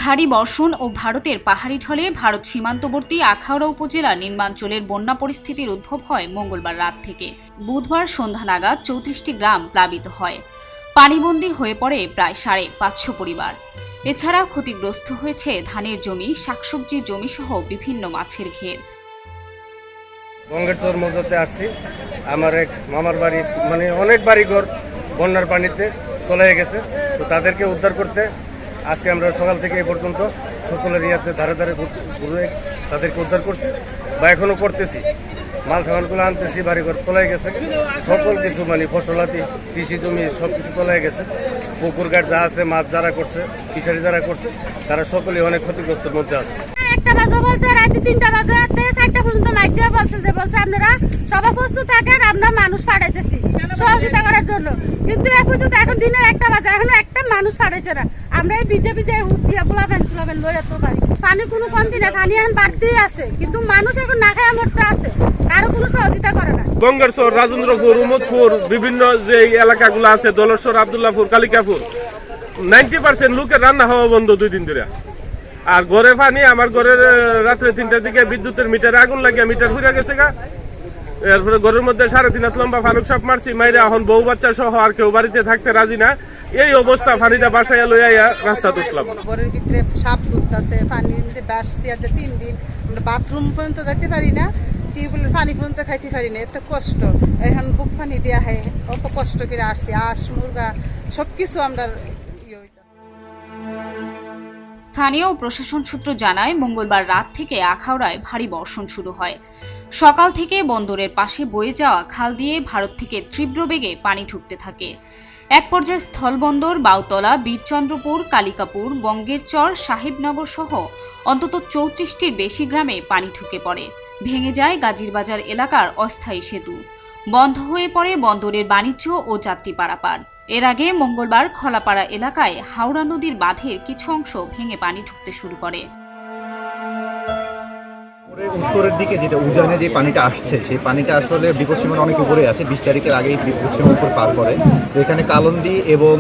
ভারী বর্ষণ ও ভারতের পাহাড়ি ঢলে ভারত সীমান্তবর্তী আখাউড়া উপজেলার নিম্নাঞ্চলের বন্যা পরিস্থিতির উদ্ভব হয় মঙ্গলবার রাত থেকে। বুধবার সন্ধ্যা নাগাদ 34টি গ্রাম প্লাবিত হয়। পানিবন্দী হয়ে পড়ে প্রায় 550 পরিবার। এছাড়া ক্ষতিগ্রস্ত হয়েছে ধানের জমি, শাকসবজির জমি সহ বিভিন্ন মাছের ঘের। গঙ্গের চর মৌজাতে আসছি। আমার এক মামার বাড়ি অনেক বাড়িঘর বন্যার পানিতে তলায় গেছে। তো তাদেরকে উদ্ধার করতে আজকে আমরা সকাল থেকে এই পর্যন্ত সকলের ইয়াতে ধারে ধারে ঘুরে তাদেরকে উদ্ধার করছি বা এখনো করতেছি। মাল সামানগুলো আনতেছি, বাড়িঘর তলায় গেছে, সকল কিছু ফসলাতি কৃষি জমি সব কিছু তলায় গেছে। পুকুর ঘাট যা আছে, মাছ যারা করছে, ফিশারি যারা করছে, তারা সকলেই অনেক ক্ষতিগ্রস্তের মধ্যে আছে। একটা বাজে বলছে, রাতে 3টা বাজে 4টা পর্যন্ত মাইক দিয়ে বলছে আপনারা সবাই প্রস্তুত থাকেন, আমরা মানুষ পাঠাইতেছি সহযোগিতা করার জন্য। কিন্তু এখন দিনের 1টা বাজে, এখনো একটা মানুষ পাঠাইছে না। আমরা এই বিজেপি যে হুদ দিয়ে ফুলাবেন লইয়া তো পারি। পানি কোনো কমতি না, পানি এখন বাড়তেই আছে, কিন্তু মানুষ এখন না খায় মরতে আছে, কারো কোনো সহযোগিতা করে না। গঙ্গার চর, রাজেন্দ্রপুর, উমদপুর, বিভিন্ন যে এলাকাগুলো আছে, দলেশ্বর, আব্দুল্লাহপুর, কালিকাপুর, 90% লোকের রান্না হওয়া বন্ধ 2 দিন ধরে। আর ঘরে পানি, আমার ঘরের রাত্রে 3টার দিকে বিদ্যুতের মিটারে আগুন লাগিয়ে মিটার ফুরে গেছে গা। এরপরে ঘরের মধ্যে 3.5 হাত লম্বা ফানুক সাপ মারছি, মাইরে এখন বউ বাচ্চা সহ আর কেউ বাড়িতে থাকতে রাজি না। এই অবস্থা, পানিটা বাসায় লইয়া রাস্তা তুললাম। ঘরের ভিতরে সাপ ঢুকতেছে, পানির মধ্যে বাস দিয়ে 3 দিন আমরা বাথরুম পর্যন্ত যেতে পারি না, টিউবওয়েলের পানি পর্যন্ত খাইতে পারি না, এত কষ্ট। এখন বুক পানি দেওয়া হয়, অত কষ্ট করে আসছি, মুরগা সবকিছু আমরা। স্থানীয় প্রশাসন সূত্র জানায়, মঙ্গলবার রাত থেকে আখাউড়ায় ভারী বর্ষণ শুরু হয়। সকাল থেকে বন্দরের পাশে বয়ে যাওয়া খাল দিয়ে ভারত থেকে তীব্র বেগে পানি ঢুকতে থাকে। এক পর্যায়ে স্থলবন্দর, বাউতলা, বীরচন্দ্রপুর, কালিকাপুর, বঙ্গের চর, সাহেবনগর সহ অন্তত 34টির বেশি গ্রামে পানি ঢুকে পড়ে। ভেঙে যায় গাজীরবাজার এলাকার অস্থায়ী সেতু। বন্ধ হয়ে পড়ে বন্দরের বাণিজ্য ও যাত্রী পারাপার। এর আগে মঙ্গলবার খলাপাড়া এলাকায় হাওড়া নদীর বাঁধের কিছু অংশ ভেঙে পানি ঢুকতে শুরু করে। উত্তরের দিকে যেটা উজানে যে পানিটা আসছে, সেই পানিটা আসলে বিপদসীমার অনেক উপরে আছে। 20 তারিখের আগেই বিপদসীমার উপর পার করে। তো এখানে কালন্দি এবং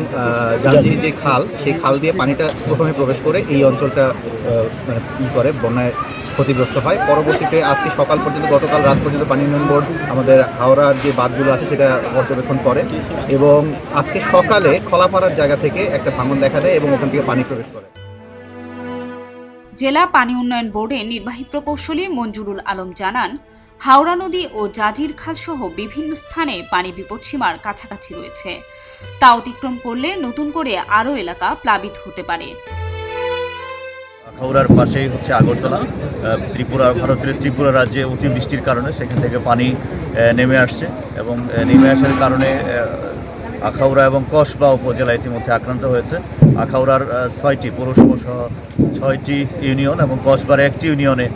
জালচিনি যে খাল, সেই খাল দিয়ে পানিটা প্রথমে প্রবেশ করে এই অঞ্চলটা বন্যায় ক্ষতিগ্রস্ত হয়। পরবর্তীতে আজকে সকাল পর্যন্ত, গতকাল রাত পর্যন্ত পানি উন্নয়ন বোর্ড আমাদের হাওড়ার যে বাঁধগুলো আছে সেটা পর্যবেক্ষণ করে এবং আজকে সকালে খলাপাড়ার জায়গা থেকে একটা ভাঙন দেখা দেয় এবং ওখান থেকে পানি প্রবেশ করে। জেলা পানি উন্নয়ন বোর্ডের নির্বাহী প্রকৌশলী মঞ্জুরুল আলম জানান, হাওড়া নদী ও জাজির খাল সহ বিভিন্ন স্থানে পানি বিপদসীমার কাছাকাছি রয়েছে। তা অতিক্রম করলে নতুন করে আরও এলাকা প্লাবিত হতে পারে। আখাউড়ার পাশেই হচ্ছে আগরতলা। ভারতের ত্রিপুরা রাজ্যে অতিবৃষ্টির কারণে সেখান থেকে পানি নেমে আসছে এবং নেমে আসার কারণে আখাউড়া এবং কসবা উপজেলা ইতিমধ্যে আক্রান্ত হয়েছে। আখাউড়ার 6টি পৌরসভা সহ 6টি ইউনিয়ন এবং কসবার 1টি ইউনিয়নে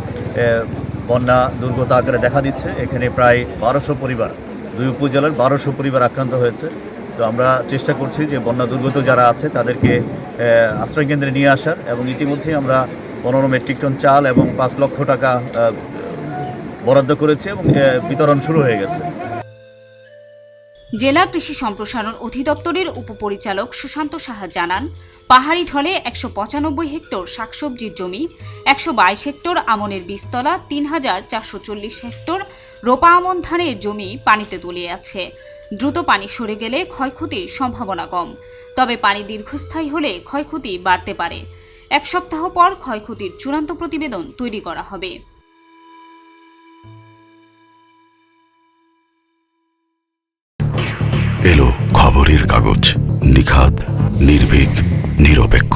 বন্যা দুর্গত আকারে দেখা দিচ্ছে। এখানে প্রায় 1200 পরিবার, 2 উপজেলার 1200 পরিবার আক্রান্ত হয়েছে। তো আমরা চেষ্টা করছি যে বন্যা দুর্গত যারা আছে তাদেরকে আশ্রয়কেন্দ্রে নিয়ে আসার, এবং ইতিমধ্যেই আমরা 15 মেট্রিক টন চাল এবং 5 লক্ষ টাকা বরাদ্দ করেছি এবং বিতরণ শুরু হয়ে গেছে। জেলা কৃষি সম্প্রসারণ অধিদপ্তরের উপপরিচালক সুশান্ত সাহা জানান, পাহাড়ি ঢলে 195 হেক্টর শাকসবজির জমি, 122 হেক্টর আমনের বীজতলা, 3440 হেক্টর রোপা আমন ধানের জমি পানিতে তলিয়ে আছে। দ্রুত পানি সরে গেলে ক্ষয়ক্ষতির সম্ভাবনা কম, তবে পানি দীর্ঘস্থায়ী হলে ক্ষয়ক্ষতি বাড়তে পারে। 1 সপ্তাহ পর ক্ষয়ক্ষতির চূড়ান্ত প্রতিবেদন তৈরি করা হবে। এলো খবরের কাগজ, নিখাত, নির্ভীক, নিরপেক্ষ।